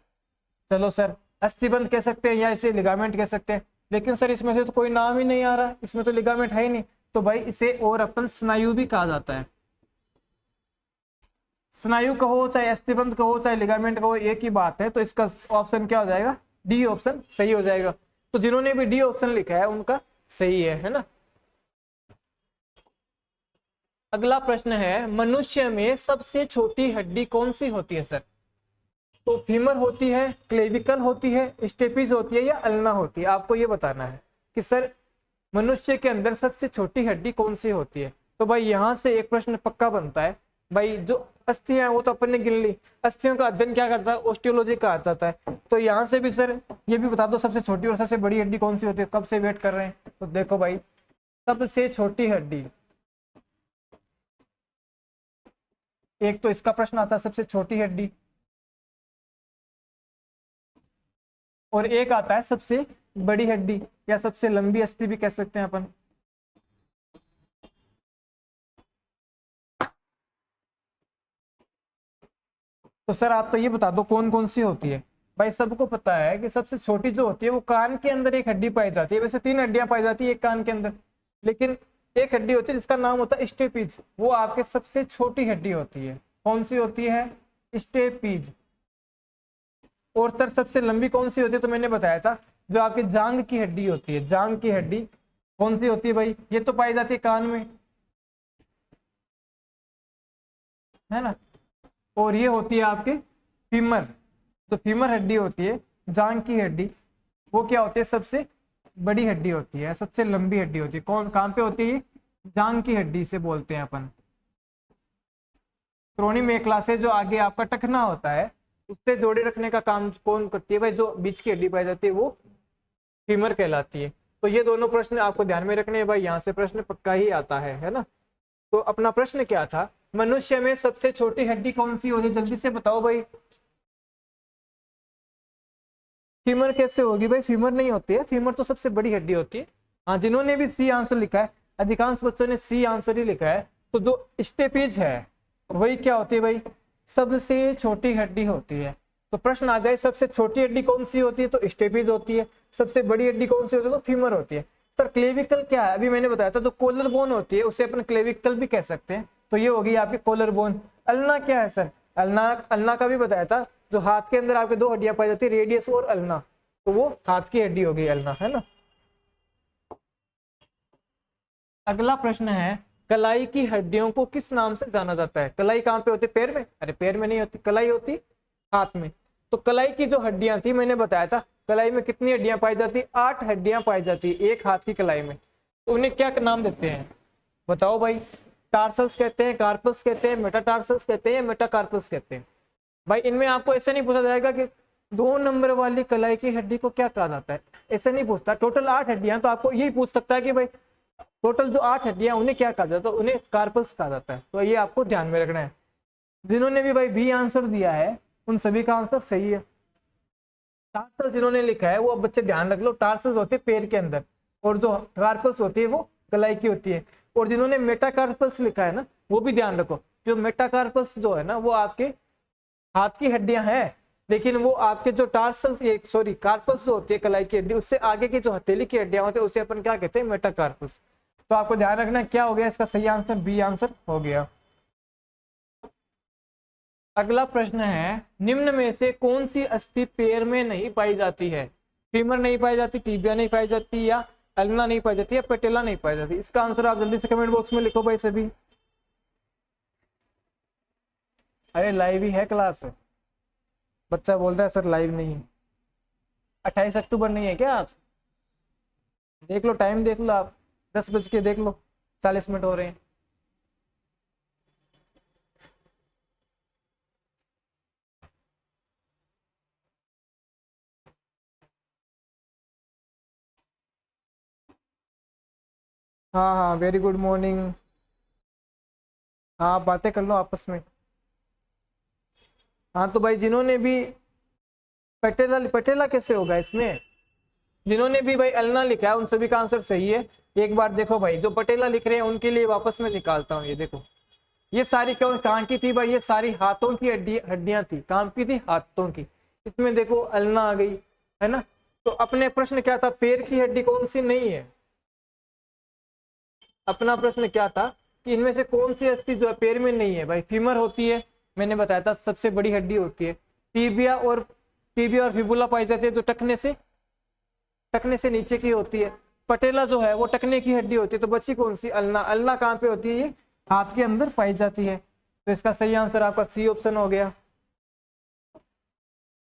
चलो सर अस्थिबंध कह सकते हैं या इसे लिगामेंट कह सकते हैं, लेकिन सर इसमें से तो कोई नाम ही नहीं आ रहा, इसमें तो लिगामेंट है ही नहीं। तो भाई इसे और अपन स्नायु भी कहा जाता है। स्नायु कहो चाहे अस्थिबंध कहो चाहे लिगामेंट कहो एक ही बात है। तो इसका ऑप्शन क्या हो जाएगा, डी ऑप्शन सही हो जाएगा। तो जिन्होंने भी डी ऑप्शन लिखा है उनका सही है ना। अगला प्रश्न है, मनुष्य में सबसे छोटी हड्डी कौन सी होती है सर, तो फीमर होती है, क्लेविकल होती है, स्टेपिज होती है या अल्ना होती है। आपको ये बताना है कि सर मनुष्य के अंदर सबसे छोटी हड्डी कौन सी होती है। तो भाई यहाँ से एक प्रश्न पक्का बनता है। भाई जो अस्थियां हैं वो तो अपन ने गिन ली, अस्थियों का अध्ययन क्या करता है, ऑस्टियोलॉजी कहा जाता है। तो यहाँ से भी सर ये भी बता दो सबसे छोटी और सबसे बड़ी हड्डी कौन सी होती है। कब से वेट कर रहे हैं, तो देखो भाई सबसे छोटी हड्डी, एक तो इसका प्रश्न आता है सबसे छोटी हड्डी, और एक आता है सबसे बड़ी हड्डी या सबसे लंबी अस्थि भी कह सकते हैं अपन। तो सर आप तो ये बता दो कौन कौन सी होती है। भाई सबको पता है कि सबसे छोटी जो होती है वो कान के अंदर एक हड्डी पाई जाती है। वैसे 3 हड्डियां पाई जाती है एक कान के अंदर, लेकिन एक हड्डी होती है जिसका नाम होता है स्टेपीज, वो आपके सबसे छोटी हड्डी होती है। कौन सी होती है, स्टेपीज। और सर सबसे लंबी कौन सी होती है, तो मैंने बताया था जो आपकी जांग की हड्डी होती है। जांग की हड्डी कौन सी होती है भाई, ये तो पाई जाती है कान में, है ना। और ये होती है आपके फीमर, तो फीमर हड्डी होती है, जांग की हड्डी, वो क्या होती है सबसे बड़ी हड्डी होती है, सबसे लंबी हड्डी होती है। कौन कहाँ पे होती है, जांग की हड्डी से बोलते हैं अपन। श्रोणी मेखला से जो आगे आपका टखना होता है उससे जोड़े रखने का काम कौन करती है, भाई जो बीच की हड्डी पाई जाती है वो फीमर कहलाती है। तो ये दोनों प्रश्न आपको ध्यान में रखने हैं भाई, यहाँ से प्रश्न पक्का ही आता है ना। तो अपना प्रश्न क्या था मनुष्य में सबसे छोटी हड्डी कौन सी होती है, जल्दी से बताओ भाई। फीमर कैसे होगी भाई, फीमर नहीं होती है, फीमर तो सबसे बड़ी हड्डी होती है। हाँ, जिन्होंने भी सी आंसर लिखा है, अधिकांश बच्चों ने सी आंसर ही लिखा है। तो जो स्टेपीज है वही क्या होती है भाई, सबसे छोटी हड्डी होती है। तो प्रश्न आ जाए सबसे छोटी हड्डी कौन सी होती है, तो स्टेपीज होती है। सबसे बड़ी हड्डी कौन सी होती है, तो फीमर होती है। सर क्लेविकल क्या है, अभी मैंने बताया था जो कोलर बोन होती है उसे अपन क्लेविकल भी कह सकते हैं, तो ये होगी आपकी कोलर बोन। अल्ना क्या है सर, अल्ना, अल्ना का भी बताया था, जो हाथ के अंदर आपके दो हड्डियां पाई जाती है, रेडियस और अल्ना, तो वो हाथ की हड्डी हो गई अल्ना, है ना। अगला प्रश्न है, कलाई की हड्डियों को किस नाम से जाना जाता है। कलाई कहाँ पे होती है, पैर में, अरे पैर में नहीं होती, कलाई होती हाथ में। तो कलाई की जो हड्डियां थी, मैंने बताया था कलाई में कितनी हड्डियां पाई जाती, 8 हड्डियां पाई जाती एक हाथ की कलाई में। तो उन्हें क्या नाम देते हैं, बताओ भाई। टार्सल्स कहते हैं, कार्पल्स कहते हैं, मेटाटार्सल्स कहते हैं, या मेटाकार्पल्स कहते हैं। भाई इनमें आपको ऐसे नहीं पूछा जाएगा कि 2 नंबर वाली कलाई की हड्डी को क्या कहा जाता है, ऐसे नहीं पूछता। टोटल 8 हड्डियां, तो आपको यही पूछ सकता है कि भाई टोटल जो 8 हड्डियां उन्हें क्या कहा जाता है, तो उन्हें कार्पल्स कहा जाता है। तो ये आपको ध्यान में रखना है। जिन्होंने भी भाई बी आंसर दिया है उन सभी का आंसर सही है। टार्सल्स जिन्होंने लिखा है वो अब बच्चे ध्यान रख लो, टार्सल्स होते हैं पैर के अंदर, और जो कार्पल्स होती है वो कलाई की होती है। और जिन्होंने मेटाकार्पल्स लिखा है ना, वो भी ध्यान रखो, जो मेटाकार्पल्स जो है ना वो आपके हाथ की हड्डियां हैं, लेकिन वो आपके जो टार्सल सॉरी कार्पल्स जो होती है कलाई की हड्डी, उससे आगे की जो हथेली की हड्डियां होती है उसे अपन क्या कहते हैं, मेटाकार्पल्स। तो आपको ध्यान रखना क्या हो गया, इसका सही आंसर बी आंसर हो गया। अगला प्रश्न है, निम्न में से कौन सी अस्थि पैर में नहीं पाई जाती है। फीमर नहीं पाई जाती, टीबिया नहीं पाई जाती, या अल्ना नहीं पाई जाती, या पेटेला नहीं पाई जाती। इसका आंसर आप जल्दी से कमेंट बॉक्स में लिखो भाई सभी। अरे लाइव ही है क्लास, बच्चा बोल रहा है सर लाइव नहीं है। 28 अक्टूबर नहीं है क्या आज, देख लो टाइम, देख लो आप, 10 बज के देख लो, 40 मिनट हो रहे हैं। हाँ हाँ, वेरी गुड मॉर्निंग। हाँ, आप बातें कर लो आपस में। हाँ तो भाई जिन्होंने भी पटेला, पटेला कैसे होगा इसमें, जिन्होंने भी भाई अल्ना लिखा है उन सभी का आंसर सही है। एक बार देखो भाई, जो पटेला लिख रहे हैं उनके लिए वापस में निकालता हूँ, ये देखो, ये सारी क्यों कहाँ की थी भाई, ये सारी हाथों की हड्डियां थी, काम की थी, हाथों की। इसमें देखो अल्ना आ गई, है ना। तो अपने प्रश्न क्या था, पैर की हड्डी कौन सी नहीं है। अपना प्रश्न क्या था कि इनमें से कौन सी अस्थि जो है पैर में नहीं है। भाई फीमर होती है, मैंने बताया था सबसे बड़ी हड्डी होती है। टीबिया और फिबुला पाई जाती है जो टखने से नीचे की होती है। पटेला जो है वो टखने की हड्डी होती है। तो बची कौन सी, अल्ना। अल्ना कहाँ पे होती है, ये हाथ के अंदर पाई जाती है। तो इसका सही आंसर आपका सी ऑप्शन हो गया।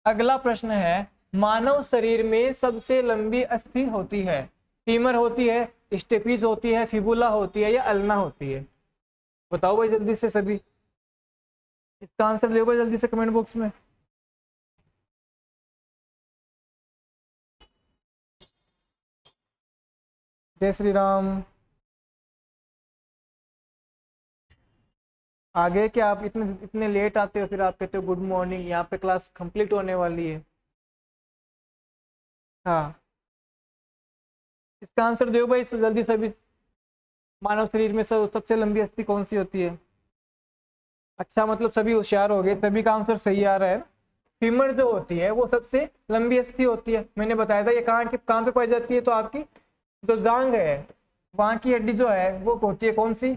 अगला प्रश्न है, मानव शरीर में सबसे लंबी अस्थि होती है। फीमर होती है, स्टेपीज होती है, फिबुला होती है, या अल्ना होती है। बताओ भाई जल्दी से सभी, इसका आंसर दो भाई जल्दी से कमेंट बॉक्स में। जय श्री राम। आगे क्या आप इतने इतने लेट आते हो, फिर आप कहते हो गुड मॉर्निंग, यहाँ पे क्लास कंप्लीट होने वाली है। हाँ, इसका आंसर दो भाई जल्दी सभी। मानव शरीर में सबसे लंबी अस्थि कौन सी होती है। अच्छा, मतलब सभी होशियार हो गए, सभी का आंसर सही आ रहा है ना। फीमर जो होती है वो सबसे लंबी अस्थि होती है, मैंने बताया था। ये कहाँ पे पाई जाती है, तो आपकी जो जांग है वहां की हड्डी जो है वो होती है कौन सी,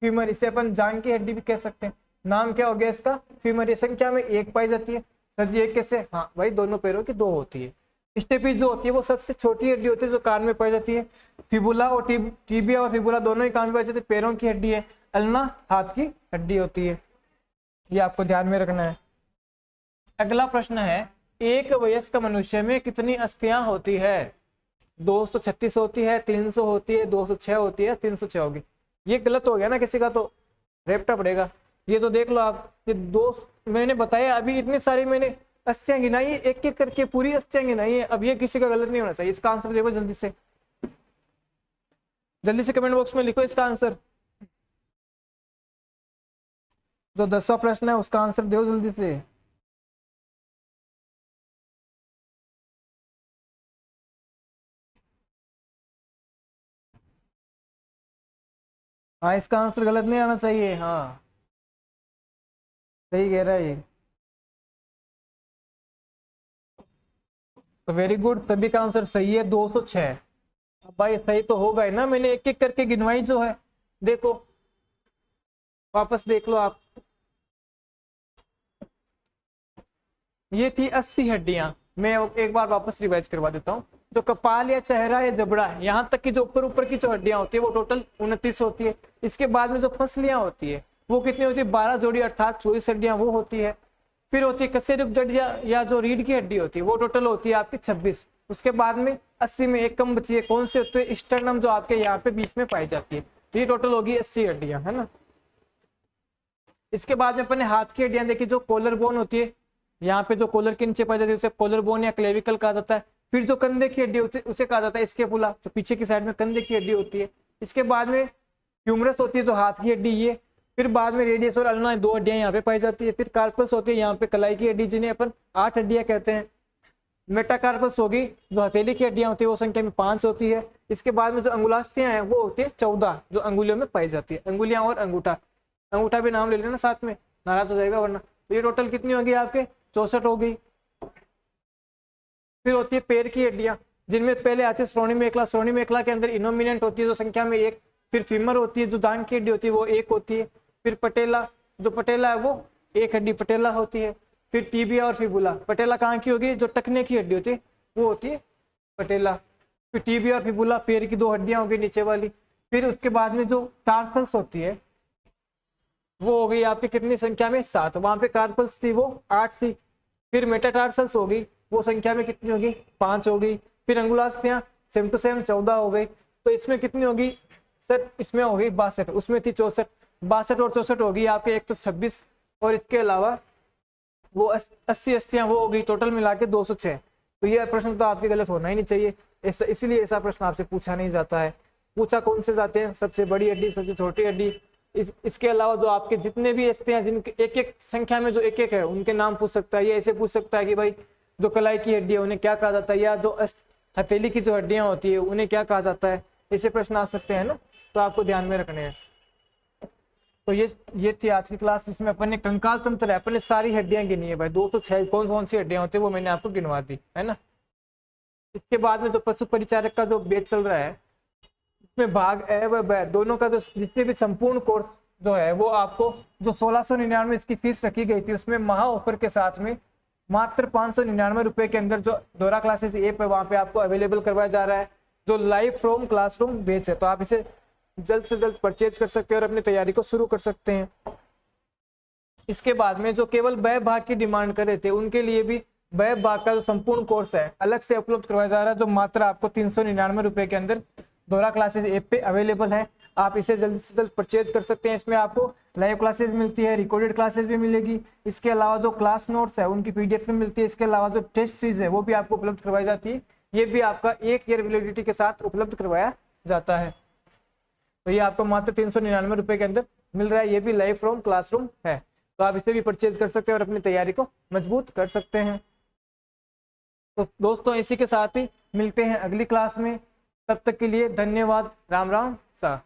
फीमर। इसे अपन जांग की हड्डी भी कह सकते हैं। नाम क्या हो गया इसका, फीमर। ये संख्या में 1 पाई जाती है। सर जी 1 कैसे, हाँ भाई दोनों पैरों की 2 होती है। स्टेपीज जो होती है वो सबसे छोटी हड्डी होती है जो कान में पाई जाती है। फिबुला और टीबिया और फिबुला दोनों ही कान में पाई जाती है, पैरों की हड्डी है। अल्ना हाथ की हड्डी होती है, ये आपको ध्यान में रखना है। अगला प्रश्न है, एक वयस्क मनुष्य में कितनी अस्थियां होती है। 236 होती है, 300 होती है, 206 होती है, 306 होगी। ये गलत हो गया ना किसी का, तो रेपटा पड़ेगा। ये तो देख लो आप, ये दो मैंने बताया अभी, इतनी सारी मैंने अस्थियां गिनाई है, एक एक करके पूरी अस्थियां गिनाई है। अब ये किसी का गलत नहीं होना चाहिए। इसका आंसर देखो जल्दी से कमेंट बॉक्स में लिखो इसका आंसर। जो 10वां प्रश्न है उसका आंसर दो जल्दी से। हाँ, इसका आंसर गलत नहीं आना चाहिए। हाँ, सही कह रहा है ये। तो वेरी गुड, सभी का आंसर सही है, 206। अब भाई सही तो होगा ही ना, मैंने एक एक करके गिनवाई जो है। देखो, वापस देख लो आप। ये थी 80 हड्डियां। मैं एक बार वापस रिवाइज करवा देता हूँ। जो कपाल या चेहरा या जबड़ा, यहाँ तक की जो ऊपर ऊपर की जो हड्डियां होती है वो टोटल 29 होती है। इसके बाद में जो फसलियां होती है वो कितनी होती है, 12 जोड़ी अर्थात 24 हड्डियां वो होती है। फिर होती है कशेरुक हड्डियां या जो रीढ़ की हड्डी होती है वो टोटल होती है आपकी 26। उसके बाद में 80 में एक कम बची है, कौन सी होती है, स्टर्नम, जो आपके यहाँ पे बीच में पाई जाती है। तो ये टोटल होगी 80 हड्डियां, है ना। इसके बाद में अपने हाथ की हड्डियां देखी, जो कॉलर बोन होती है, यहाँ पे जो कॉलर के नीचे पाई जाती है उसे कॉलर बोन या क्लेविकल कहा जाता है। फिर जो कंधे की हड्डी होती है उसे कहा जाता है स्कैपुला, जो पीछे की साइड में कंधे की हड्डी होती है। इसके बाद में ह्यूमरस होती है, जो हाथ की हड्डी ये। फिर बाद में रेडियस और अल्ना, 2 हड्डियां यहाँ पे पाई जाती है। फिर कार्पल्स होती है यहाँ पे कलाई की हड्डी, जिन्हें अपन 8 हड्डियां कहते हैं। मेटाकार्पल्स होगी, जो हथेली की हड्डियां होती है वो संख्या में 5 होती है। इसके बाद में जो अंगुलास्थियां हैं वो होती है 14, जो अंगुलियों में पाई जाती है। अंगुलियां और अंगूठा, अंगूठा भी नाम ले लेना साथ में, नाराज हो जाएगा वरना। तो ये टोटल कितनी होगी आपके, 64 हो गई। फिर होती है पैर की हड्डियां, जिनमें पहले आती है श्रोणी मेखला। श्रोणी मेखला के अंदर इनोमिनेंट होती है जो संख्या में 1। फिर फीमर होती है, जो दांत की हड्डी होती है वो 1 होती है। फिर पटेला, जो पटेला है वो 1 हड्डी पटेला होती है। फिर टीबिया और फिबुला, पटेला कहाँ की होगी, जो टखने की हड्डी होती है वो होती है पटेला। फिर टीबिया और फिबुला पैर की 2 हड्डियां होगी नीचे वाली। फिर उसके बाद में जो टार्सल्स होती है वो हो गई आपकी कितनी संख्या में, 7। वहां पे कार्पल्स थी वो 8 थी। फिर मेटाटार्सल्स होगी, वो संख्या में कितनी होगी, 5 होगी। फिर अंगुलास्थियां सेम टू सेम 14 हो गई। तो इसमें कितनी होगी सर, इसमें होगी 62, उसमें थी 64। 62 और 64 होगी आपके 126। और इसके अलावा वो 80 अस्थियां वो होगी, टोटल मिला के 206। तो ये प्रश्न तो आपके गलत होना ही नहीं चाहिए, इसीलिए ऐसा प्रश्न आपसे पूछा नहीं जाता है। पूछा कौन से जाते हैं, सबसे बड़ी हड्डी, सबसे छोटी हड्डी। इसके अलावा जो आपके जितने भी अस्थियां हैं, जिनके एक एक संख्या में जो एक एक है उनके नाम पूछ सकता है। ये ऐसे पूछ सकता है कि भाई जो कलाई की हड्डी है उन्हें क्या कहा जाता है, या जो हथेली की जो हड्डियां होती है उन्हें क्या कहा जाता है। ऐसे प्रश्न आ सकते हैं ना, तो आपको ध्यान में रखने हैं। तो ये थी आज की क्लास, जिसमें अपन ने कंकाल तंत्र है, अपन ने सारी हड्डियां गिनी है भाई। 206 कौन कौन सी हड्डियां होती है वो मैंने आपको गिनवा दी, है ना। इसके बाद में जो पशु परिचारक का जो बैच चल रहा है, इसमें भाग ए व ब दोनों का जो जिससे भी संपूर्ण कोर्स जो है वो आपको, जो 1699 इसकी फीस रखी गई थी, उसमें महा ऑफर के साथ में मात्र 599 रुपए के अंदर जो दोहरा क्लासेस ऐप है वहां पे आपको अवेलेबल करवाया जा रहा है, जो लाइव फ्रॉम क्लासरूम बैच है। तो आप इसे जल्द से जल्द परचेज कर सकते हैं और अपनी तैयारी को शुरू कर सकते हैं। इसके बाद में जो केवल ब भाग की डिमांड कर रहे थे उनके लिए भी ब भाग का जो संपूर्ण कोर्स है अलग से उपलब्ध करवाया जा रहा है, जो मात्र आपको 399 रुपए के अंदर दोहरा क्लासेस ऐप पे अवेलेबल है। आप इसे जल्द से जल्द परचेज कर सकते हैं। इसमें आपको लाइव क्लासेस मिलती है, रिकॉर्डेड क्लासेस भी मिलेगी। इसके अलावा जो क्लास नोट्स है उनकी पीडीएफ भी मिलती है। इसके अलावा जो टेस्ट सीरीज है वो भी आपको उपलब्ध करवाई जाती है। ये भी आपका 1 ईयर वैलिडिटी के साथ उपलब्ध करवाया जाता है। तो ये आपको मात्र 399 रुपए के अंदर मिल रहा है। ये भी लाइव फ्रॉम क्लासरूम है, तो आप इसे भी परचेज कर सकते हैं और अपनी तैयारी को मजबूत कर सकते हैं। तो दोस्तों इसी के साथ ही मिलते हैं अगली क्लास में। तब तक के लिए धन्यवाद। राम राम सा।